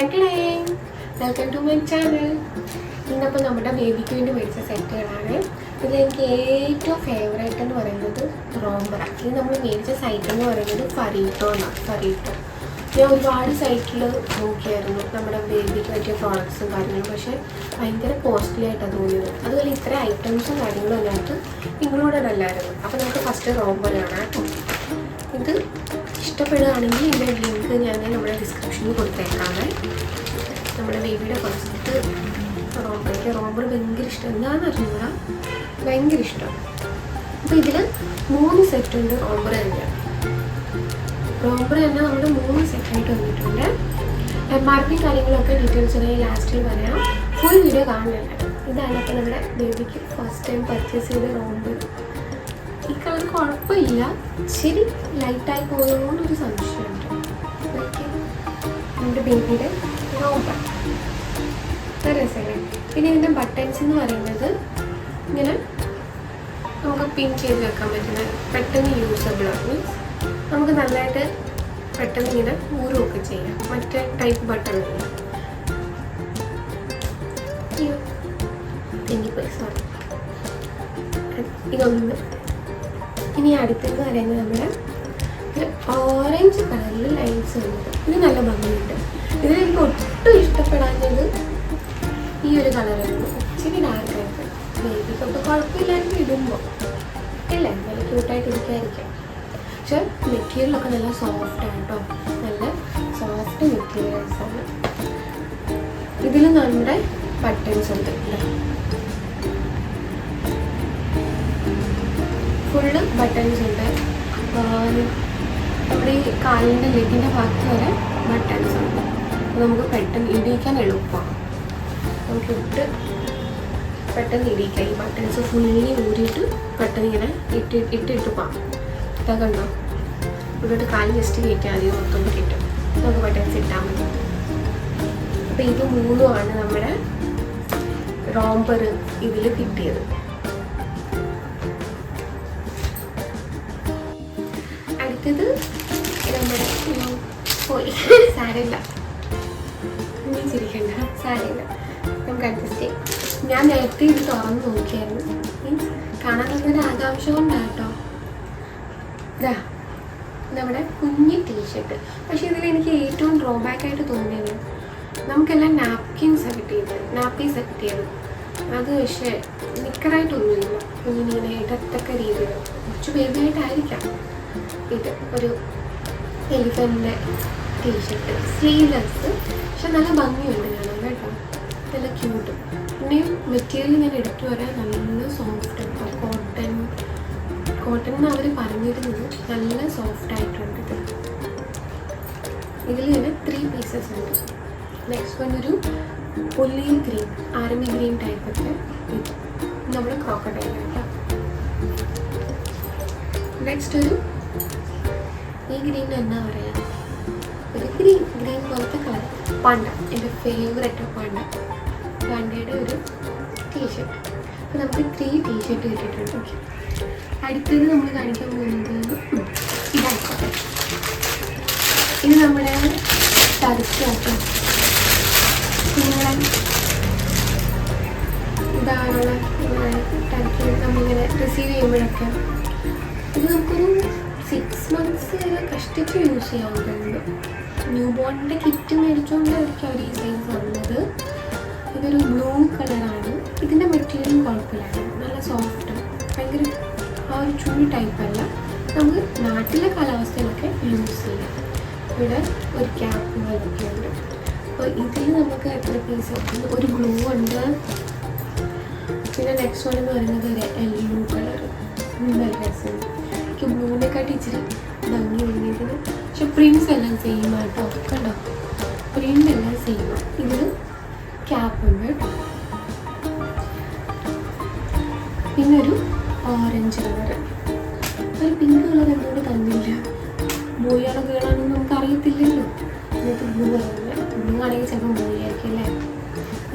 Welcome to my channel. ഇന്നപ്പോൾ നമ്മുടെ ബേബിക്ക് വേണ്ടി മേടിച്ച സെറ്റുകളാണ്. ഇതിലെനിക്ക് ഏറ്റവും ഫേവറേറ്റ് എന്ന് പറയുന്നത് റോംബറ. ഇത് നമ്മൾ മേടിച്ച സൈറ്റ് എന്ന് പറയുന്നത് ഫറീട്ടോ എന്നാണ്. ഫറീട്ടോ ഞാൻ ഒരുപാട് സൈറ്റിൽ നോക്കിയായിരുന്നു നമ്മുടെ ബേബിക്ക് പറ്റിയ പ്രോഡക്ട്സും കാര്യങ്ങളും. പക്ഷേ ഭയങ്കര കോസ്റ്റ്ലി ആയിട്ടാണ് തോന്നിയത്. അതുപോലെ ഇത്ര ഐറ്റംസും കാര്യങ്ങളും അതിനകത്ത് ഇൻക്ലൂഡഡ് അല്ലായിരുന്നു. അപ്പോൾ നമുക്ക് ഫസ്റ്റ് റോംബറ ആണ് കേട്ടോ. ഇത് ഇഷ്ടപ്പെടുകയാണെങ്കിൽ ഇതിൻ്റെ ലിങ്ക് ഞാൻ നമ്മുടെ ഡിസ്ക്രിപ്ഷനിൽ കൊടുത്തേക്കാണ്. നമ്മുടെ ബേബിയുടെ ഫസ്റ്റ് റോംബർ ഭയങ്കര ഇഷ്ടം. എന്താണെന്ന് അറിഞ്ഞൂടാ, ഭയങ്കര ഇഷ്ടം. അപ്പോൾ ഇതിൽ 3 സെറ്റുണ്ട്. റോംബർ തന്നെ നമ്മുടെ 3 സെറ്റായിട്ട് വന്നിട്ടുണ്ട്. MRP കാര്യങ്ങളൊക്കെ ഡീറ്റെയിൽസ് ലാസ്റ്റിൽ പറയാം. ഫുൾ വീഡിയോ കാണുന്നില്ല. ഇതാണ് അപ്പോൾ നമ്മുടെ ബേബിക്ക് ഫസ്റ്റ് ടൈം പർച്ചേസ് ചെയ്ത റോംബർ. ഈ കളർ കുഴപ്പമില്ല, ശരി ലൈറ്റായി പോകുന്നൊരു സംശയമുണ്ട്. ഓക്കെ, നമ്മുടെ ബേബിയുടെ റോംബർ രസമല്ലേ. പിന്നെ ഇതിൻ്റെ ബട്ടൺസ് എന്ന് പറയുന്നത് ഇങ്ങനെ നമുക്ക് പിൻ ചെയ്ത് വെക്കാൻ പറ്റുന്ന, പെട്ടെന്ന് യൂസബിളാണ്. മീൻസ് നമുക്ക് നല്ലതായിട്ട് പെട്ടെന്ന് ഇങ്ങനെ ഊരുമൊക്കെ ചെയ്യാം. മറ്റേ ടൈപ്പ് ബട്ടൺ സോറി ഇതൊന്ന്. ഇനി അടുത്തെന്ന് പറയുന്നത് നമ്മുടെ ഓറഞ്ച് കളറിൽ ലൈൻസ് വന്നത്. ഇത് നല്ല ഭംഗിയുണ്ട്. ഇതിൽ എനിക്ക് ഒട്ടും ഇഷ്ടപ്പെടാഞ്ഞത് ഈ ഒരു കളറായിരുന്നു. ഇച്ചിരി ഡാർക്കായിട്ട് ബേബിക്കൊക്കെ കുഴപ്പമില്ലായിരുന്നു ഇടുമ്പോൾ, അല്ലേ, നല്ല ക്യൂട്ടായിട്ട് ഇരിക്കാതിരിക്കാം. പക്ഷെ മെറ്റീരിയലൊക്കെ നല്ല സോഫ്റ്റ് ആയിട്ടോ, നല്ല സോഫ്റ്റ് മെറ്റീരിയൽസാണ്. ഇതിൽ നമ്മുടെ ബട്ടൺസ് ഉണ്ട്, ഫുള്ള് ബട്ടൺസ് ഉണ്ട്. നമ്മുടെ ഈ കാലിൻ്റെ ലെഗിൻ്റെ ഭാഗത്ത് വരെ ബട്ടൺസ് ഉണ്ട്. നമുക്ക് പെട്ടെന്ന് ഇടിയിക്കാൻ എളുപ്പമാണ്. നമുക്ക് പെട്ടെന്ന് ഇടിയിക്കാം. ഈ ബട്ടൺസ് ഫുള്ളി ഊരിയിട്ട് പെട്ടെന്ന് ഇങ്ങനെ ഇട്ടിട്ട് പോകാം. ഇതാ കണ്ടോ, ഇവിടോട്ട് കാല് ജസ്റ്റ് കയറ്റാൽ മതി, മൊത്തം കിട്ടും. നമുക്ക് ബട്ടൺസ് ഇട്ടാൽ മതി. അപ്പോൾ ഇത് 3ആണ് നമ്മുടെ റോംബർ ഇതിൽ കിട്ടിയത്. അടുത്തത് നമ്മുടെ പോയി സാരമില്ല, ചിരിക്കണ്ട, സാരമില്ല, നമുക്ക് അഡ്ജസ്റ്റ് ചെയ്യാം. ഞാൻ നേരത്തെ ഇത് തുറന്ന് നോക്കിയായിരുന്നു. മീൻസ് കാണാനൊരു ആകാംക്ഷ കൊണ്ടാട്ടോ. ഇതാ നമ്മുടെ കുഞ്ഞി ടീഷർട്ട്. പക്ഷേ ഇതിലെനിക്ക് ഏറ്റവും ഡ്രോബാക്കായിട്ട് തോന്നിയത് നമുക്കെല്ലാം നാപ്കിൻസ് കിട്ടിയത്. അത് പക്ഷേ നിക്കറായിട്ടൊന്നുമില്ല. കുഞ്ഞിങ്ങനെ ഇടത്തൊക്കെ രീതിയിൽ കുറച്ച് ബേബിയായിട്ടായിരിക്കാം. ഇത് ഒരു എലിഫൻ്റെ ടീഷർട്ട്, സ്ലീവ്ലെസ്, പക്ഷെ നല്ല ഭംഗിയുണ്ട് കാണാൻ കേട്ടോ, നല്ല ക്യൂട്ട്. പിന്നെ മെറ്റീരിയൽ ഞാൻ എടുത്തു വരാൻ നല്ല സോഫ്റ്റ് ആണ്. കോട്ടൺ എന്ന് അവർ പറഞ്ഞിരുന്നത് നല്ല സോഫ്റ്റ് ആയിട്ടുണ്ട്. ഇതിൽ തന്നെ 3 പീസസ് ഉണ്ട്. നെക്സ്റ്റ് വൺ ഒരു ഒലീവ് ഗ്രീൻ, ആർമി ഗ്രീൻ ടൈപ്പൊക്കെ. ഇത് നമ്മുടെ ക്രോക്കഡൈൽ കേട്ടോ. നെക്സ്റ്റ് ഒരു ഈ ഗ്രീൻ എന്നാ പറയുക, ഒരു ഗ്രീൻ പോലത്തെ കളർ, പാണ്ട, എൻ്റെ ഫേവറേറ്റ് പാണ്ടയുടെ ഒരു ടീഷർട്ട്. അപ്പോൾ നമുക്ക് 3 ടീഷർട്ട് കിട്ടിയിട്ടുണ്ട്. അടുത്തത് നമ്മൾ കാണിക്കാൻ പോകുന്നത് ഇതായിക്കോട്ടെ. ഇത് നമ്മുടെ ടർക്കിയാട്ടോ, കുഞ്ഞുങ്ങളെ ഇതാണ് ടർക്കി നമ്മളിങ്ങനെ റിസീവ് ചെയ്യുമ്പോഴൊക്കെ. ഇത് നമുക്കൊരു 6 months വരെ കഷ്ടിച്ച് യൂസ് ചെയ്യാവുന്നുണ്ട്. ന്യൂ ബോണിൻ്റെ കിറ്റ് മേടിച്ചുകൊണ്ടായിരിക്കും അവർ ഈ സൈസ് വന്നത്. ഇതൊരു ബ്ലൂ കളറാണ്. ഇതിൻ്റെ മെറ്റീരിയലും കുഴപ്പമില്ലായിരുന്നു, നല്ല സോഫ്റ്റ്, ഭയങ്കര ആ ഒരു ചൂട് ടൈപ്പല്ല. നമുക്ക് നാട്ടിലെ കാലാവസ്ഥയിലൊക്കെ യൂസ് ചെയ്യാം. ഇവിടെ ഒരു ക്യാപ്പ് പോലൊക്കെ ഉണ്ട്. അപ്പോൾ ഇതിൽ നമുക്ക് എത്ര പീസ്, ഒരു ബ്ലൂ ഉണ്ട്. പിന്നെ നെക്സ്റ്റ് വൺ എന്ന് പറയുന്നത് ഒരു യെല്ലോ കളർ. നല്ല രസമുണ്ട്. എനിക്ക് ബ്ലൂവിനെക്കാട്ടി ഇച്ചിരി ഭംഗി തോന്നിയത്. പക്ഷെ പ്രിൻസ് എല്ലാം സെയിം ആട്ടോ, കണ്ടോ, പ്രിൻ്റ് എല്ലാം സെയിമാണ്. ഇതിൽ ക്യാപ്പ് ഉണ്ട് കേട്ടോ. പിന്നൊരു ഓറഞ്ച് കളർ, ഒരു പിങ്ക് കളർ എന്നോട് തന്നില്ല. ബോയാണോ ഗേളാണെന്ന് നമുക്ക് അറിയത്തില്ലല്ലോ. എന്നിട്ട് ബ്ലൂ കളറില്ല. ബ്ലൂ ആണെങ്കിൽ ചിലപ്പോൾ ബോയ് ആയിരിക്കും അല്ലേ.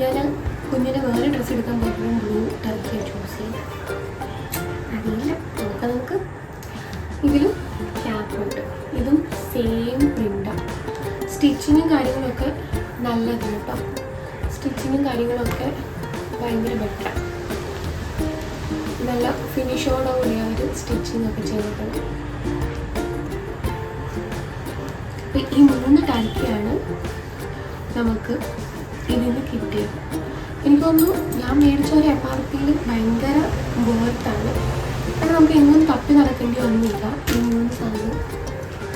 ഞാൻ കുഞ്ഞിന് വേറെ ഡ്രസ്സ് എടുക്കാൻ പോയപ്പോഴും ബ്ലൂ ടർക്കിയാണ് ചൂസ് ചെയ്ത്. അറിയില്ല, നമുക്ക് ഇതിലും ക്യാപ്പ് ഉണ്ട്. ഇതും സെയിം പ്രിൻ്റാണ്. സ്റ്റിച്ചിങ്ങും കാര്യങ്ങളൊക്കെ നല്ലത് കേട്ടോ. സ്റ്റിച്ചിങ്ങും കാര്യങ്ങളൊക്കെ ഭയങ്കര ബെറ്റർ. നല്ല ഫിനിഷോടുകൂടി അവർ സ്റ്റിച്ചിങ് ഒക്കെ ചെയ്തിട്ടുണ്ട്. അപ്പം ഈ 3 ടർക്കിയാണ് നമുക്ക് ഇതിന് കിട്ടിയത്. എനിക്ക് തോന്നുന്നു ഞാൻ മേടിച്ച ഒരു MRPയിൽ ഭയങ്കര വേർത്താണ്. കാരണം നമുക്ക് എങ്ങും തപ്പി നടക്കേണ്ടി വന്നില്ല. ഈ 3 സാധനം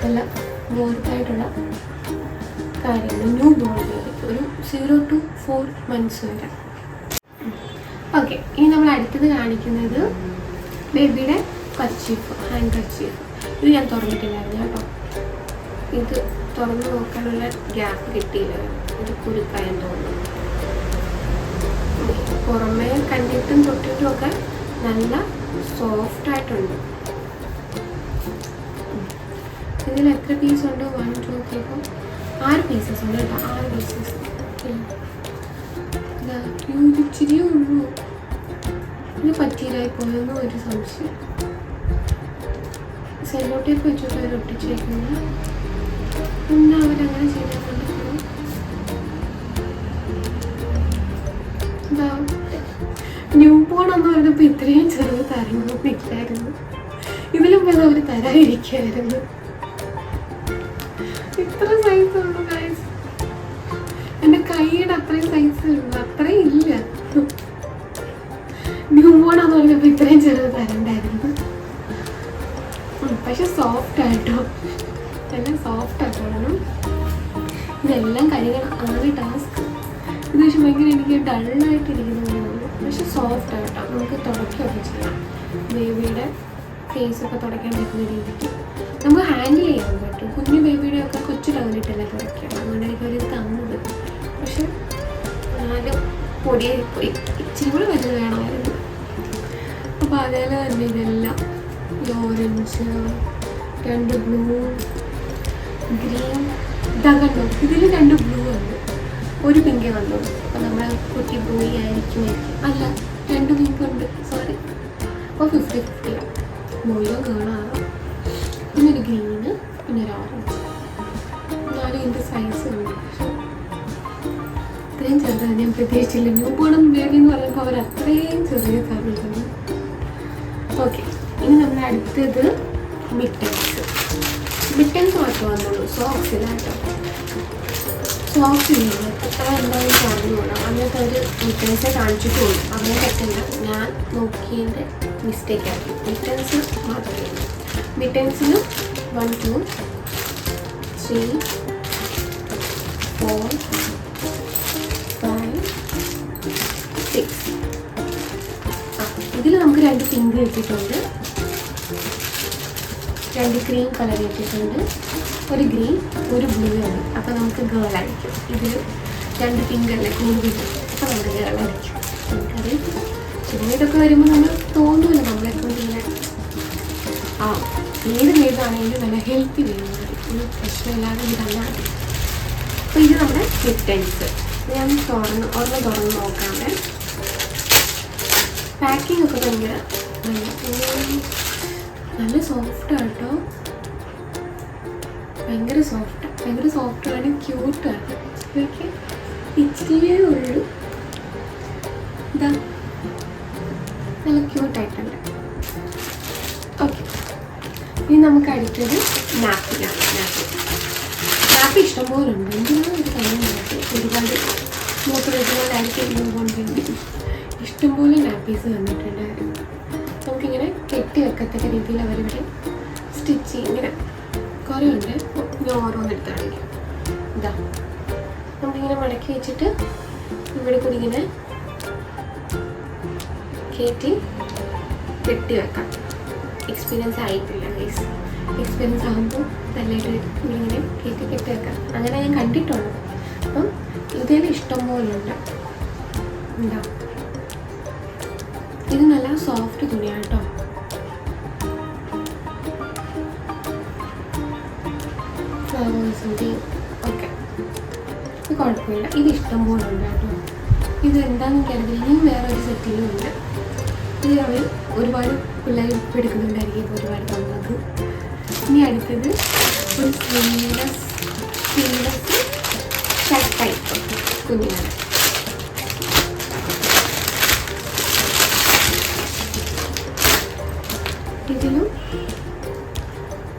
നല്ല വേർത്തായിട്ടുള്ള കാര്യങ്ങൾ. ന്യൂ ബോൺ ഒരു 0 to 4 months വരെ. ഓക്കെ, ഇനി നമ്മൾ അടുത്തത് കാണിക്കുന്നത് ബേബിയുടെ കർച്ചീഫ്, ഹാൻഡ് കർച്ചീഫ്. ഇത് ഞാൻ തുറന്നിട്ടില്ലായിരുന്നു കേട്ടോ. ഇത് തുറന്ന് നോക്കാനുള്ള ഗ്യാപ്പ് കിട്ടിയില്ല. ഇത് കുരുക്കായെന്ന് തോന്നുന്നു. പുറമേ കണ്ടിട്ടും തൊട്ടിട്ടും ഒക്കെ നല്ല സോഫ്റ്റ് ആയിട്ടുണ്ട്. ഇതിൽ എത്ര പീസ് ഉണ്ട്? 1 2 3 4 6 പീസസ് ഉണ്ട് കേട്ടോ. 6 പീസസ്. ഇച്ചിരിയേ ഉള്ളൂ. ഇത് പറ്റിയില്ലായി പോയെന്ന് ഒരു സംശയം. സെല്ലോ ടേപ്പ് വെച്ചിട്ട് അവർ ഒട്ടിച്ചേക്കുന്നത്. എന്നാ അവരങ്ങനെ ചെയ്താൽ ന്യൂ ബോൺ എന്ന് പറഞ്ഞപ്പോൾ ഇത്രയും ചെറിയ തരങ്ങളൊന്നില്ലായിരുന്നു. ഇതിലും പോയത് അവർ തരാതിരിക്കായിരുന്നു. ഇത്ര സൈസ് ഉള്ളൂ ഗൈസ്. എൻ്റെ കൈയുടെ അത്രയും സൈസ് ഉള്ളു, അത്രയും ഇല്ല. ന്യൂ ബോൺ എന്ന് പറഞ്ഞപ്പോൾ ഇത്രയും ചെറിയ തരണ്ടായിരുന്നു. പക്ഷെ സോഫ്റ്റ് ആയിട്ടോ, എല്ലാം സോഫ്റ്റ് ആക്കണം. ഇതെല്ലാം കഴുകണം, ആണ് ടാസ്ക്. ഇത് പക്ഷെ ഭയങ്കര എനിക്ക് ഡള്ളായിട്ടിരിക്കുന്നതാണ്. പക്ഷെ സോഫ്റ്റ് ആയിട്ടോ, നമുക്ക് തുടയ്ക്കുകയൊക്കെ ചെയ്യാം. ബേബിയുടെ ഫേസൊക്കെ തുടയ്ക്കാൻ പറ്റുന്ന രീതിക്ക് നമുക്ക് ഹാൻഡിൽ ചെയ്യാൻ പറ്റും. കുഞ്ഞു ബേബിയുടെ ഒക്കെ കൊച്ചു ടൗണിട്ടല്ല തുടയ്ക്കാം. അതുകൊണ്ടായിരിക്കും അവർ തന്നത്. പക്ഷെ ആദ്യം പൊടിയായിപ്പോയി, ഇച്ചിരി കൂടെ വലുത് വേണമായിരുന്നു. അപ്പോൾ അതേപോലെ തന്നെ ഇതെല്ലാം ഓറഞ്ച്, 2 ബ്ലൂ, ഗ്രീൻ. ഇതാ കണ്ടോ, ഇതിൽ 2 ബ്ലൂ ഉണ്ട്, 1 പിങ്കേ വന്നു. അപ്പോൾ നമ്മുടെ കുട്ടി ബ്ലൂയി ആയിരിക്കും. അല്ല, 2 പിങ്ക് ഉണ്ട്, സോറി. അപ്പോൾ 50-50 ബ്ലൂയോ ഗേളാണ്. പിന്നെ ഒരു ഗ്രീന്, പിന്നെ ഒരു ഓറഞ്ച്. 4 ഇതിൻ്റെ സൈസ് ഉണ്ട്. അത്രയും ചെറുതാണ് ഞാൻ പ്രത്യേകിച്ചില്ല. ന്യൂ ബോൺ ബേബി എന്ന് പറയുമ്പോൾ അവർ അത്രയും ചെറിയ തരുന്നത്. ഓക്കെ, ഇനി നമ്മൾ അടുത്തത് മിറ്റൻസ്. മിറ്റൻസ് മാത്രമേ വന്നുള്ളൂ, സോക്സ് ഇല്ല കേട്ടോ. സോക്സ് ഇല്ല, എന്തായാലും പറഞ്ഞുകൂടാം. അങ്ങനത്തെ ഒരു മിറ്റൻസെ കാണിച്ചിട്ടുള്ളൂ. അങ്ങനെ പറ്റില്ല, ഞാൻ നോക്കിയതിൻ്റെ മിസ്റ്റേക്കാക്കി. മിറ്റൻസ് മാത്രമേ ഉള്ളൂ. മിറ്റൻസിന് 1 2 3 4 5 6. ഇതിൽ നമുക്ക് 2 പിങ്ക് വെച്ചിട്ടുണ്ട്, 2 ക്രീം കളർ വെച്ചിട്ടുണ്ട്, 1 ഗ്രീൻ, 1 ബ്ലൂ ആണ്. അപ്പോൾ നമുക്ക് ഗേളായിരിക്കും. ഇതിൽ 2 പിങ്ക് അല്ലേ കൂടുതൽ, അപ്പോൾ നമുക്ക് ഗേളായിരിക്കും. നമുക്കറിയാം. പിന്നെ ഇതൊക്കെ വരുമ്പോൾ നമ്മൾ തോന്നുമല്ലോ നമ്മളെക്കൊണ്ട് ഇങ്ങനെ ഏത് വേദാണെങ്കിലും നല്ല ഹെൽത്തി വേദന, ഒരു പ്രശ്നമില്ലാതെ ഇതല്ലാതെ. അപ്പോൾ ഇത് നമ്മുടെ മിറ്റൻസ്. ഞാൻ തുറന്ന് നോക്കാതെ. പാക്കിംഗ് ഒക്കെ ഭയങ്കര നല്ല സോഫ്റ്റാണ് കേട്ടോ. ഭയങ്കര സോഫ്റ്റാണ്, ക്യൂട്ടാണ്. ഇതൊക്കെ ഇച്ചിരിയേ ഉള്ളൂ. ഇതാ നല്ല ക്യൂട്ടായിട്ടുണ്ട്. ഓക്കെ, ഇനി നമുക്ക് അടുത്തത് നാപ്പിലാണ്. നാപ്പി ഇഷ്ടംപോലെ ഉണ്ട്. എന്തിനാണ് ഒരു കാര്യം നാപ്പി ഒരുപാട് നോക്കുമ്പോഴായിരിക്കും ഇഷ്ടംപോലെ നാപ്പീസ് തന്നിട്ടുണ്ടായിരുന്നു. നമുക്കിങ്ങനെ കെട്ടി വെക്കത്തക്ക രീതിയിൽ അവരിവിടെ സ്റ്റിച്ച് ഇങ്ങനെ കുറേ ഉണ്ട്. ഞാൻ ഓരോന്നെടുത്ത് കാണിക്കാം. ഇതാ നമുക്കിങ്ങനെ മടക്കി വെച്ചിട്ട് ഇവിടെ കൂടി ഇങ്ങനെ കയറ്റി കെട്ടി വെക്കാം. എക്സ്പീരിയൻസ് ആയിട്ടില്ല ഗൈസ്. എക്സ്പീരിയൻസ് ആകുമ്പോൾ നല്ലതായിട്ട് ഇങ്ങനെ കയറ്റി കെട്ടി വെക്കാം. അങ്ങനെ ഞാൻ കണ്ടിട്ടുള്ളൂ. അപ്പം ഇതിൽ ഇഷ്ടംപോലെ ഉണ്ട്. എന്താ ഇത് നല്ല സോഫ്റ്റ് തുണിയാണ് കേട്ടോ. ഫ്ലവേഴ്സിൻ്റെ ഓക്കെ, ഇത് കുഴപ്പമില്ല. ഇത് ഇഷ്ടംപോലെ ഉണ്ട് കേട്ടോ. ഇത് എന്താണെന്ന് എനിക്കറിയില്ല. ഇനിയും വേറൊരു സെറ്റിലും ഉണ്ട്. ഇത് അവർ ഒരുപാട് പിള്ളേർ എടുക്കുന്നുണ്ടായിരിക്കും, ഒരുപാട് തന്നത്. ഇനി അടുത്തത് ഒരു സ്ലീവ്ലെസ് ടൈപ്പ് കുഞ്ഞുങ്ങളെ. ഇതിലും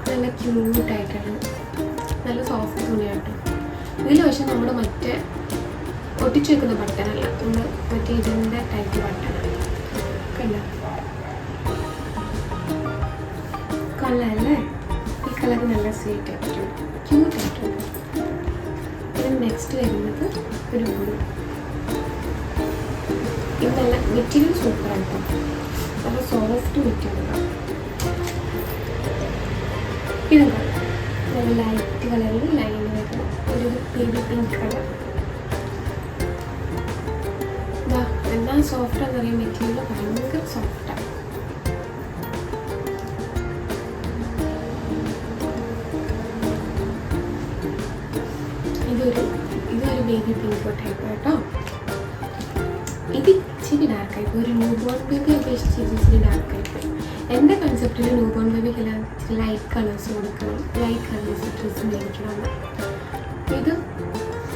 നല്ല ക്യൂട്ടായിട്ടാണ്, നല്ല സോഫ്റ്റ് തുണിയാട്ടോ. ഇതിൽ പക്ഷെ നമ്മൾ മറ്റേ ഒട്ടിച്ചു വെക്കുന്ന ബട്ടനല്ല, നമ്മൾ മറ്റേ ഇതിൻ്റെ ടൈപ്പ് ബട്ടനാണ്. കണ്ട കളറല്ലേ, ഈ കളർ നല്ല സ്വീറ്റ് ആയിട്ടുണ്ട്, ക്യൂട്ടായിട്ടുണ്ട്. പിന്നെ നെക്സ്റ്റ് വരുന്നത് ഒരു ബ്ലൂ. ഇത് നല്ല മെറ്റീരിയൽ സൂപ്പറായിട്ടോ, നല്ല സോഫ്റ്റ് മെറ്റീരിയലാണ്. ഇതെന്താ നല്ല ലൈറ്റ് കളറിൽ ലൈൻ വരുന്ന ഒരു ബേബി പിങ്ക് കളർ. ഇതാ എന്താ സോഫ്റ്റാന്ന് അറിയാം, മെറ്റീരിയൽ ഭയങ്കര സോഫ്റ്റാണ്. ഇതൊരു ബേബി പിങ്ക് ടൈപ്പ് കേട്ടോ. ഇത് ഇച്ചിരി ഡാർക്കായി, ഒരു ന്യൂ ബോൺ ബേബി അപേക്ഷിച്ച് ഇച്ചിരി ഡാർക്കായി പോയി. എൻ്റെ കൺസെപ്റ്റിൽ ന്യൂ ബോൺ ബേബിക്ക് എല്ലാം ലൈറ്റ് കളേഴ്സ് കൊടുക്കണം, ലൈറ്റ് കളേഴ്സ് ഡ്രസ്സ് മേടിക്കണം. ഇത്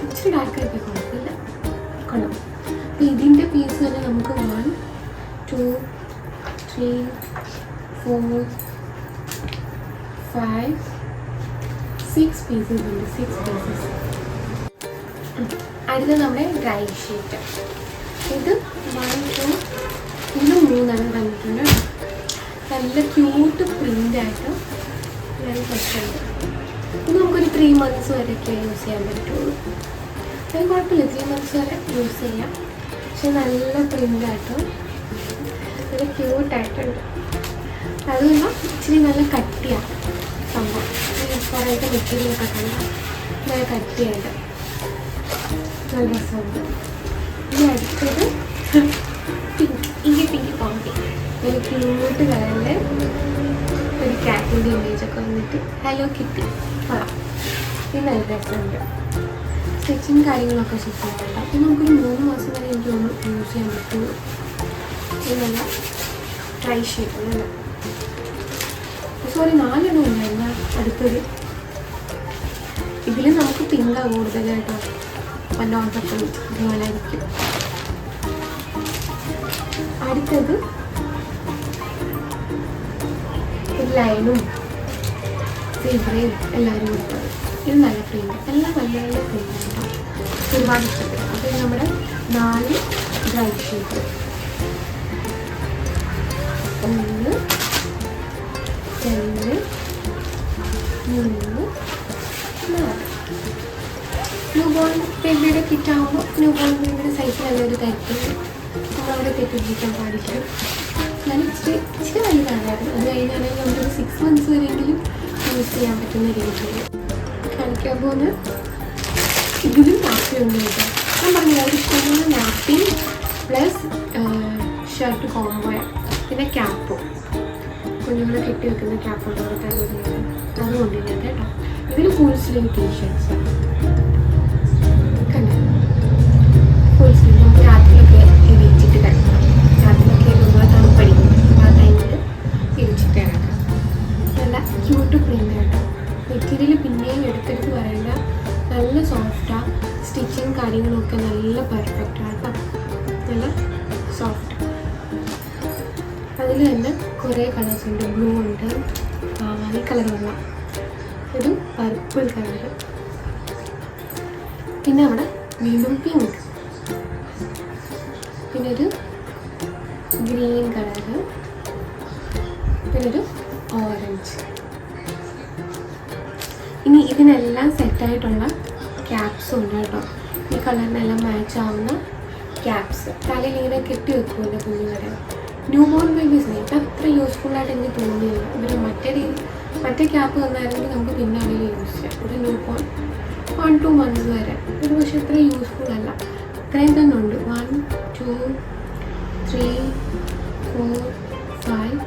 ഇച്ചിരി ഡാർക്കായി പോയി, കുഴപ്പമില്ല, കൊള്ളാം. അപ്പോൾ ഇതിൻ്റെ പീസ് തന്നെ നമുക്ക് 1 2 3 4 5 6 പീസസ് ഉണ്ട്, 6 പീസസ്. അടുത്ത നമ്മുടെ ഡ്രൈ ഷീറ്റ്. ഇത് 1 2 ഇത് 3 വന്നിട്ടുണ്ട്. നല്ല ക്യൂട്ട് പ്രിൻ്റായിട്ട് നല്ല രസമുണ്ട്. ഇത് നമുക്കൊരു 3 months വരെയൊക്കെ യൂസ് ചെയ്യാൻ പറ്റുള്ളൂ. അത് കുഴപ്പമില്ല, 3 months വരെ യൂസ് ചെയ്യാം. പക്ഷെ നല്ല പ്രിൻ്റായിട്ടും നല്ല ക്യൂട്ടായിട്ടുണ്ട്. അതുമല്ല ഇച്ചിരി നല്ല കട്ടിയാണ് സംഭവം. കുറേയൊക്കെ മെറ്റീരിയലൊക്കെ കണ്ടാൽ നല്ല കട്ടിയായിട്ട് നല്ല രസമുണ്ട്. ഇനി അടുത്തത് പിങ്ക് കോമ്പി, ഒരു ക്യൂട്ട് കളറിൽ ഒരു ക്യാറ്റിൻ്റെ ഇമേജൊക്കെ വന്നിട്ട് ഹലോ കിറ്റി കൊള്ളാം. ഇത് നല്ല രസമുണ്ട്. സ്റ്റിച്ചിങ് കാര്യങ്ങളൊക്കെ സുഖമായിട്ടുണ്ട്. അപ്പോൾ നമുക്കൊരു 3 മാസം വരെ എനിക്ക് ഒന്ന് യൂസ് ചെയ്യാൻ പറ്റുള്ളൂ. ഇത് നല്ല ഡ്രൈ ഷീറ്റ് നല്ല, സോറി 4 ഉണ്ടായിരുന്നു. അടുത്തൊരു ഇതിൽ നമുക്ക് പിങ്കാണ് കൂടുതലായിട്ടോ, വല്ലോട്ടൊക്കെ ഇതുപോലായിരിക്കും. അടുത്തത് ലൈനും സീബ്രയും എല്ലാവരും കൊടുത്തത്. ഇത് നല്ല പ്രിൻ്റ്, എല്ലാം നല്ല നല്ല പ്രിൻ്റാണ്, ഒരുപാട് ഇഷ്ടപ്പെടും. അപ്പോൾ നമ്മുടെ 4 ഡ്രൈ ഷീറ്റ്, 1 2 3 4. ന്യൂ ബോൺ ബേബിയുടെ കിറ്റാകുമ്പോൾ ന്യൂ ബോൺ ബേബിയുടെ സൈസ് നല്ലൊരു തരത്തിൽ നമ്മളവിടെ തെറ്റിദ്ധരിക്കാൻ പാടില്ല. ഞാൻ ഇച്ചിരി വലുതായിരുന്നു. അത് കഴിഞ്ഞാണെങ്കിൽ നമുക്കൊരു 6 months വരെയെങ്കിലും യൂസ് ചെയ്യാൻ പറ്റുന്ന രീതിയിൽ കാണിക്കാൻ പോകുന്ന ഇതിലും നാപ്പി ഉണ്ട് കേട്ടോ. ഞാൻ പറഞ്ഞു അവർ ഇഷ്ടമുള്ള നാപ്പി പ്ലസ് ഷർട്ട് കോംബോയാണ്. പിന്നെ ക്യാപ്പും കുഞ്ഞുങ്ങളെ കെട്ടി വെക്കുന്ന ക്യാപ്പോട്ടൊക്കെ തന്നെ അത് കൊണ്ടില്ല കേട്ടോ. ഇതിൽ ഫുൾ സ്ലീവ് ടീഷർട്ട്സ് കണ്ടോ, ഫുൾ സ്ലീവ്. നമുക്ക് രാത്രിയിലൊക്കെ ഇരിച്ചിട്ട് കിടക്കാം, രാത്രിയിലൊക്കെ ഒരുപാട് തണുപ്പടിക്കും, ആ ടൈമിൽ ഇരിച്ചിട്ട് കിടക്കാം. നല്ല ക്യൂട്ട് പ്രിൻ്റ് കേട്ടോ. മെറ്റീരിയൽ പിന്നെയും എടുത്തെടുത്ത് പറയേണ്ട, നല്ല സോഫ്റ്റാണ്. സ്റ്റിച്ചിങ് കാര്യങ്ങളൊക്കെ നല്ല പെർഫെക്റ്റാണ് കേട്ടോ, നല്ല സോഫ്റ്റ്. അതിൽ തന്നെ കുറേ കളേഴ്സ് ഉണ്ട്. ബ്ലൂ ഉണ്ട്, ഈ കളർ വെള്ളം, ഒരു പർപ്പിൾ കളർ, പിന്നെ അവിടെ വീണ്ടും പിങ്ക്, പിന്നെ ഒരു ഗ്രീൻ കളറ്, പിന്നെ ഒരു ഓറഞ്ച്. ഇനി ഇതിനെല്ലാം സെറ്റായിട്ടുള്ള ക്യാപ്സും ഉണ്ട് കേട്ടോ. ഈ കളറിനെല്ലാം മാച്ച് ആവുന്ന ക്യാപ്സ് തലയിൽ ഇങ്ങനെ കെട്ടി വെക്കുമല്ലോ കുഞ്ഞുങ്ങളെ. ന്യൂ ബോൺ ബേബീസിന് ഇത് അത്ര യൂസ്ഫുള്ളായിട്ട് എനിക്ക് തോന്നിയില്ല. ഇവർ മറ്റേ ക്യാപ്പ് വന്നായിരുന്നെങ്കിൽ നമുക്ക് പിന്നെ അതിൽ യൂസ് ചെയ്യാം. ഒരു ന്യൂ ബോൺ 1 2 months വരെ ഒരു പക്ഷേ ഇത്ര യൂസ്ഫുൾ അല്ല. ഇത്രയും തന്നെ ഉണ്ട്. 1 2 3 4 5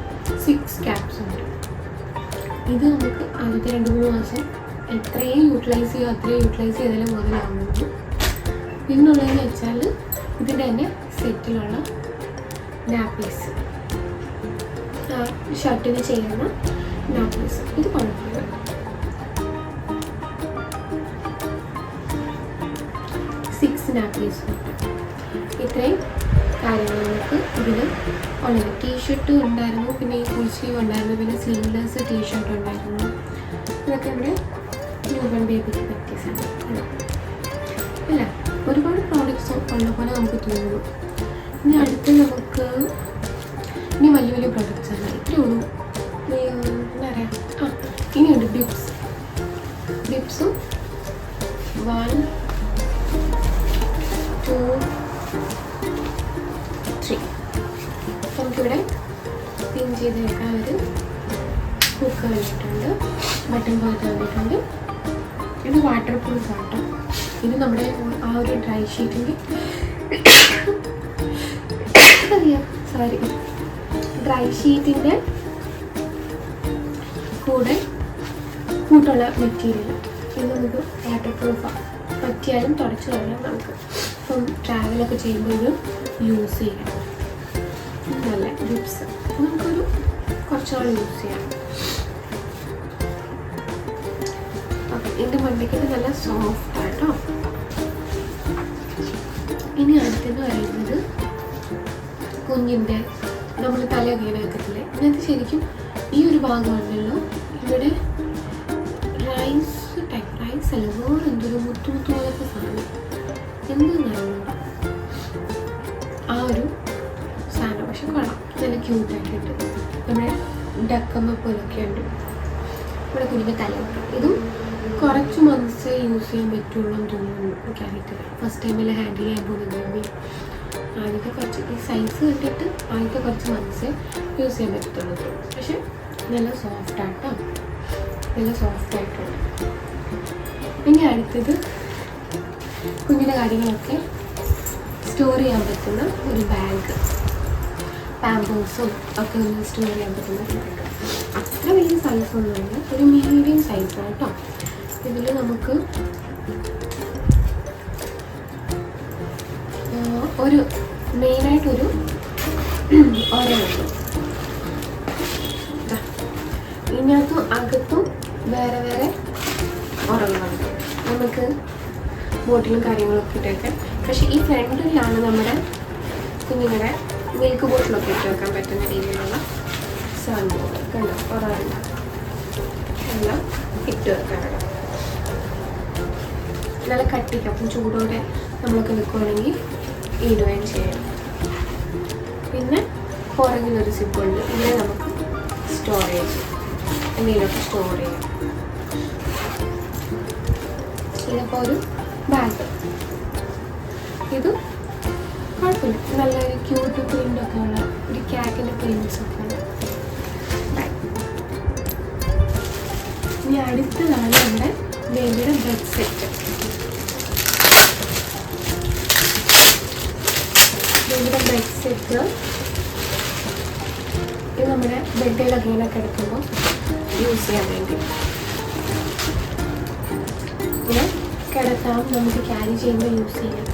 6 ക്യാപ്സ് ഉണ്ട്. ഇത് നമുക്ക് ആദ്യത്തെ 2-3 മാസം എത്രയും യൂട്ടിലൈസ് ചെയ്യുക അത്രയും യൂട്ടിലൈസ് ചെയ്താലും മുതലാവുന്നുണ്ട്. പിന്നുള്ളതെന്ന് വെച്ചാൽ ഇതിൻ്റെ തന്നെ സെറ്റിലുള്ള നാപ്പീസ്, ഷർട്ടിന് ചെയ്യുന്ന നാപ്പീസ്. ഇത് കുഴപ്പമില്ല. നാപ്പീസും. ഇത്രയും കാര്യങ്ങൾ നമുക്ക് ഇതിൽ ഉള്ളത്. ടീഷർട്ടും ഉണ്ടായിരുന്നു, പിന്നെ ഈ ഫുൾ സ്ലീവ് ഉണ്ടായിരുന്നു, പിന്നെ സ്ലീവ്ലെസ് ടീഷർട്ട് ഉണ്ടായിരുന്നു. ഇതൊക്കെ നമ്മുടെ ന്യൂബോൺ ബേബിക്ക് പറ്റിയ സാധനം അല്ല. ഒരുപാട് പ്രോഡക്റ്റ്സ് ഉള്ള പോലെ നമുക്ക് തോന്നുന്നു. ഇനി അടുത്ത് നമുക്ക് ഇനി വലിയ വലിയ പ്രോഡക്റ്റ്സ് ആണ്. ഇത്രയേ ഉള്ളൂ. എന്താ പറയുക, ഇനിയുണ്ട് ബിബ്സും 1 2 3 നമുക്കിവിടെ പിൻ ചെയ്ത് വെക്കാൻ ഒരു ഹുക്ക് വന്നിട്ടുണ്ട്, ബട്ടൺ പോയിട്ട് വന്നിട്ടുണ്ട്. ഇത് വാട്ടർ പ്രൂഫ് ആട്ടോ. ഇത് നമ്മുടെ ആ ഒരു ഡ്രൈ ഷീറ്റിൻ്റെ ഡ്രൈ ഷീറ്റിൻ്റെ കൂട്ടുള്ള മെറ്റീരിയൽ. ഇത് നമുക്ക് വാട്ടർ പ്രൂഫാണ്, പറ്റിയാലും തുടച്ചു കളയാം. നമുക്ക് ഇപ്പം ട്രാവലൊക്കെ ചെയ്യുമ്പോഴും യൂസ് ചെയ്യാം. നല്ല ലിപ്സ് നമുക്കൊരു കുറച്ചുകൂടെ യൂസ് ചെയ്യാം. ഓക്കെ, ഇതിൻ്റെ മണ്ടയ്ക്ക് നല്ല സോഫ്റ്റ് ആട്ടോ. ഇനി അടുത്തെന്ന് പറയുന്നത് കുഞ്ഞിൻ്റെ നമ്മൾ തല വീണ വെക്കത്തില്ലേ, ഇതിനകത്ത് ശരിക്കും ഈ ഒരു ഭാഗമാണല്ലോ ഇവിടെ റൈസ് അല്ല, വേറെ എന്തൊരു മുത്തു പോലത്തെ സാധനം എന്തെന്നാണ് ആ ഒരു സാധനം. പക്ഷെ കൊള്ളാം, നല്ല ക്യൂട്ടാക്കിയിട്ട് നമ്മുടെ ഡക്കമ്മ പോലൊക്കെ ഉണ്ട്. ഇവിടെ കുഞ്ഞിൻ്റെ തല വെക്കാം. ഇതും കുറച്ച് മന്ത്സേ യൂസ് ചെയ്യാൻ പറ്റുള്ളൂ എന്ന് തോന്നുന്നു. എനിക്കറിയത്തില്ല, ഫസ്റ്റ് ടൈമിൽ ഹാൻഡിൽ ചെയ്യാൻ പോകുന്നത്. ആദ്യത്തെ കുറച്ച് ഈ സൈസ് കണ്ടിട്ട് ആദ്യത്തെ കുറച്ച് മന്ത്സേ യൂസ് ചെയ്യാൻ പറ്റത്തുള്ളൂ. പക്ഷെ നല്ല സോഫ്റ്റാട്ടോ, നല്ല സോഫ്റ്റായിട്ടുണ്ട്. ഇനി അടുത്തത് കുഞ്ഞിൻ്റെ കാര്യങ്ങളൊക്കെ സ്റ്റോർ ചെയ്യാൻ പറ്റുന്ന ഒരു ബാഗ്, പാമ്പേഴ്സും ഒക്കെ ഒന്ന് സ്റ്റോർ ചെയ്യാൻ പറ്റുന്ന ബാഗ്. അത്ര വലിയ സൈസൊന്നുമില്ല, ഒരു മീഡിയം സൈസാണ് കേട്ടോ. ഇതിൽ നമുക്ക് ഒരു മെയിനായിട്ടൊരു ഓരോന്നുണ്ട്. ഇതിനകത്തും അകത്തും വേറെ വേറെ ഉറങ്ങുന്നുണ്ട്. നമുക്ക് ബോട്ടിലും കാര്യങ്ങളൊക്കെ ഇട്ട് വെക്കാം. പക്ഷേ ഈ ഫ്രണ്ടിലാണ് നമ്മുടെ കുഞ്ഞുങ്ങളുടെ മിൽക്ക് ബോട്ടിലൊക്കെ ഇട്ട് വെക്കാൻ പറ്റുന്ന രീതിയിലുള്ള സംഭവം കണ്ടോ, ഉറങ്ങുന്ന എല്ലാം ഇട്ട് വെക്കാനുള്ള നല്ല കട്ടിക്ക്. അപ്പം ചൂടോടെ നമ്മളൊക്കെ വെക്കുകയാണെങ്കിൽ ഇടുകയും ചെയ്യാം. പിന്നെ പുറകിലൊരു സിപ്പുണ്ട്, ഇതിനെ നമുക്ക് സ്റ്റോറേജ് എന്തെങ്കിലുമൊക്കെ സ്റ്റോർ ചെയ്യാം. ഇതിപ്പോൾ ഒരു ബാഗ്, ഇത് കുഴപ്പമില്ല, നല്ലൊരു ക്യൂട്ട് പ്രിൻ്റൊക്കെ ഉള്ള ഒരു ക്യാറ്റിൻ്റെ പ്രിൻസൊക്കെ ഉണ്ട്. ഇനി അടുത്തതാണ് നമ്മുടെ ബേബിയുടെ ബെഡ് സെറ്റ്. ബേബിയുടെ ബെഡ് സെറ്റ് ഇത് നമ്മുടെ ബെഡിലൊക്കെ ഇങ്ങനെ കിടക്കുമ്പോൾ യൂസ് ചെയ്യാൻ വേണ്ടി ഇങ്ങനെ കിടത്താം, നമുക്ക് ക്യാരി ചെയ്യുമ്പോൾ യൂസ് ചെയ്യാം.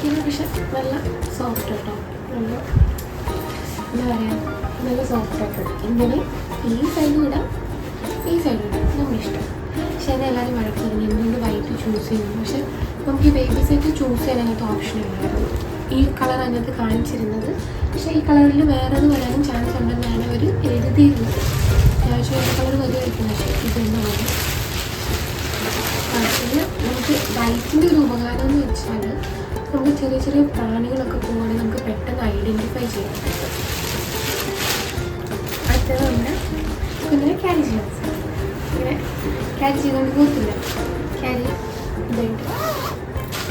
ഇത് പക്ഷെ നല്ല സോഫ്റ്റ് കേട്ടോ, നല്ല എന്താ പറയുക, നല്ല സോഫ്റ്റായിട്ടുണ്ട്. ഇങ്ങനെ ഈ സൈഡിൽ ഇടാം, ഈ സൈഡിൽ ഇടാം, നമ്മളിഷ്ടം. പക്ഷെ എന്നെ എല്ലാവരും വഴക്കിയിരുന്നു എന്തുകൊണ്ട് വൈറ്റ് ചൂസ് ചെയ്യുന്നു. പക്ഷെ നമുക്ക് ഈ ബേബി സെറ്റ് ചൂസ് ചെയ്യാൻ അങ്ങനത്തെ ഓപ്ഷൻ ഇല്ലായിരുന്നു. ഈ കളർ അതിനകത്ത് കാണിച്ചിരുന്നത്, പക്ഷേ ഈ കളറിൽ വേറെത് വരാനും ചാൻസ് ഉണ്ടെന്നാണ് അവർ എഴുതിയിരുന്നത്. അത്യാവശ്യം വേറെ കളർ വരുമായിരിക്കും, പക്ഷേ ഇതൊന്നും മതി. പിന്നെ നമുക്ക് വൈറ്റിൻ്റെ ഒരു ഉപകാരം എന്ന് വെച്ചാൽ നമുക്ക് ചെറിയ ചെറിയ പ്രാണികളൊക്കെ പോകുകയാണെങ്കിൽ നമുക്ക് പെട്ടെന്ന് ഐഡൻറ്റിഫൈ ചെയ്യാൻ പറ്റും. അടുത്തത് നമ്മുടെ കുഞ്ഞിനെ ക്യാരി ചെയ്യാൻ ഇങ്ങനെ ക്യാരി ചെയ്തുകൊണ്ട് പോകത്തില്ല, ക്യാരി ഇതായിട്ട്.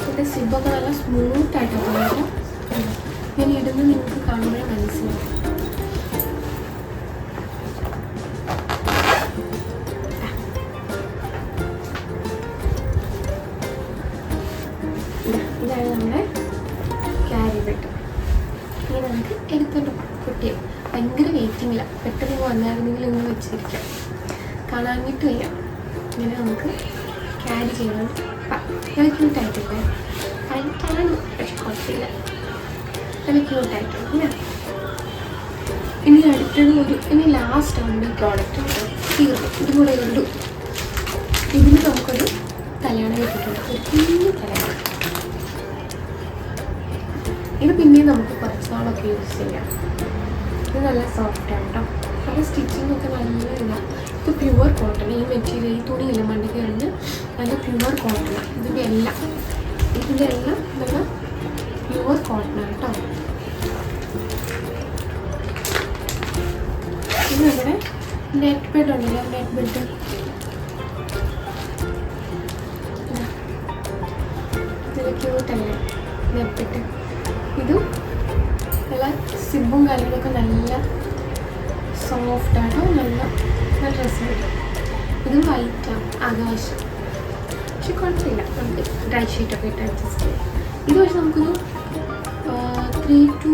ഇതിൻ്റെ സിബൊക്കെ നല്ല സ്മൂത്തായിട്ടാണ് പോകുന്നത്. ഞാൻ ഇടുന്നത് നിങ്ങൾക്ക് കാണുമ്പോഴേ മനസ്സിലാവും. ഇതാണ് നമ്മുടെ ക്യാരി ബെഡ്. ഇനി നമുക്ക് എടുത്തോണ്ട് കുട്ടിയെ ഭയങ്കര വെയിറ്റിങ്ങില്ല, പെട്ടെന്ന് വന്നായിരുന്നെങ്കിൽ ഇങ്ങനെ വെച്ചിരിക്കാം, കാണാനിട്ട് വയ്യ. ഇങ്ങനെ നമുക്ക് ക്യാരി ചെയ്യണം. നല്ല ക്യൂട്ടായിട്ടില്ലേ, ടൈറ്റാണ് പക്ഷെ കുഴപ്പമില്ല, നല്ല ക്യൂട്ടായിട്ടുണ്ട്. ഇനി അടുത്തത് ഇനി ലാസ്റ്റ് ആണ് പ്രോഡക്റ്റ് തീർന്നു. ഇതുകൂടെ ഉള്ളൂ. ഇതിന് നമുക്കൊരു തലയണ കിട്ടിയിട്ടുണ്ട്, ഒരു കുഞ്ഞു തലയണ. ഇത് പിന്നെയും നമുക്ക് കുറച്ച് നാളൊക്കെ യൂസ് ചെയ്യാം. ഇത് നല്ല സോഫ്റ്റാണ് കേട്ടോ. അത് സ്റ്റിച്ചിങ്ങൊക്കെ നല്ല ഇതാണ്. ഇത് പ്യുവർ കോട്ടൺ. ഈ മെറ്റീരിയൽ ഈ തുണിയില്ല മണ്ടിക്ക് കഴിഞ്ഞ് നല്ല പ്യുവർ കോട്ടണാണ്. ഇതിൻ്റെ എല്ലാം നല്ല പ്യുവർ കോട്ടണാണ് കേട്ടോ. ഇത് നമ്മുടെ നെറ്റ് ബെഡ് ഉണ്ടല്ലോ, നെറ്റ് ബെഡ് നല്ല ക്യൂട്ടല്ലേ നെറ്റ് ബെഡ്. ഇതും നല്ല സിബും കാര്യങ്ങളൊക്കെ നല്ല സോഫ്റ്റാട്ടോ. നല്ല ഡ്രസ്സ് കിട്ടും. ഇതും വൈറ്റാണ് ആകാശം, പക്ഷെ കുഴപ്പമില്ല, നമുക്ക് ഡ്രൈ ഷീറ്റൊക്കെ ഇട്ട് അഡ്ജസ്റ്റ് ചെയ്യാം. ഇത് പക്ഷെ നമുക്കൊരു 3 to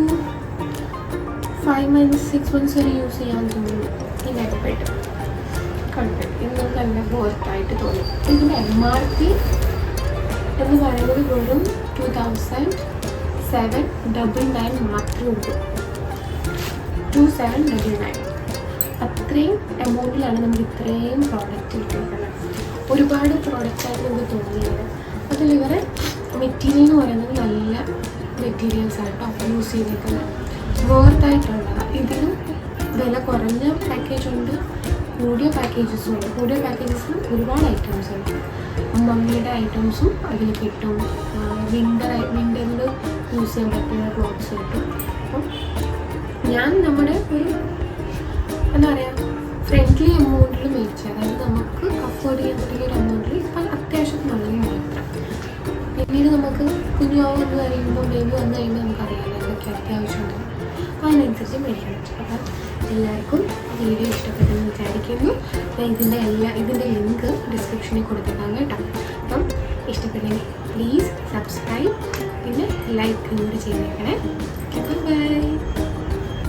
5 months 6 months വരെ യൂസ് ചെയ്യാൻ തോന്നുന്നു ഈ നെറ്റ് ബെഡ്. കുഴപ്പമില്ല, ഇത് നമുക്ക് നല്ല വർത്തായിട്ട് തോന്നും. ഇതിൻ്റെ MRP എന്ന് പറയുന്നത് വെറും 2799 മാത്രമേ ഉള്ളൂ. 2799. അത്രയും എമൗണ്ടിലാണ് നമുക്ക് ഇത്രയും പ്രോഡക്റ്റ് കിട്ടിയിട്ടുള്ളത്. ഒരുപാട് പ്രോഡക്റ്റായിട്ട് നമുക്ക് തോന്നിയത്. അതിൽ ഇവരെ മെറ്റീരിയൽ എന്ന് പറയുന്നത് നല്ല മെറ്റീരിയൽസ് ആയിട്ടോ യൂസ് ചെയ്തേക്കുന്നത്, വേർത്തായിട്ടുള്ളതാണ്. ഇതിനും വില കുറഞ്ഞ പാക്കേജ് ഉണ്ട്, കൂടിയ പാക്കേജസും ഉണ്ട്. കൂടിയ പാക്കേജസിൽ ഒരുപാട് ഐറ്റംസ് ഉണ്ട്. മമ്മിയുടെ ഐറ്റംസും അതിൽ കിട്ടും. വിൻ്ററിൽ യൂസ് ചെയ്യാൻ പറ്റുന്ന ക്ലോത്ത്സ് കിട്ടും. അപ്പം ഞാൻ നമ്മുടെ ഒരു എന്താ പറയുക ഫ്രണ്ട്ലി എമൗണ്ടിൽ മേടിച്ചത്, അതായത് നമുക്ക് അഫോർഡ് ചെയ്യാൻ പറ്റുന്ന ഒരു എമൗണ്ടിൽ ഇപ്പം അത്യാവശ്യത്തിനുള്ളത് മാത്രം. പിന്നീട് നമുക്ക് കുഞ്ഞാവെന്ന് പറയുമ്പോൾ ബേബി വന്നു കഴിയുമ്പോൾ നമുക്കറിയാമല്ലോ എന്തൊക്കെ അത്യാവശ്യമുണ്ട്, അതിനനുസരിച്ച് മേടിക്കാൻ പറ്റും. അപ്പം എല്ലാവർക്കും വീഡിയോ ഇഷ്ടപ്പെട്ടെന്ന് വിചാരിക്കുന്നു. ഇതിൻ്റെ ലിങ്ക് ഡിസ്ക്രിപ്ഷനിൽ കൊടുത്തിട്ടാണ് കേട്ടോ. അപ്പം ഇഷ്ടപ്പെട്ടെങ്കിൽ പ്ലീസ് സബ്സ്ക്രൈബ്, പിന്നെ ലൈക്ക് കൂടി ചെയ്തേക്കണേ. ബൈ.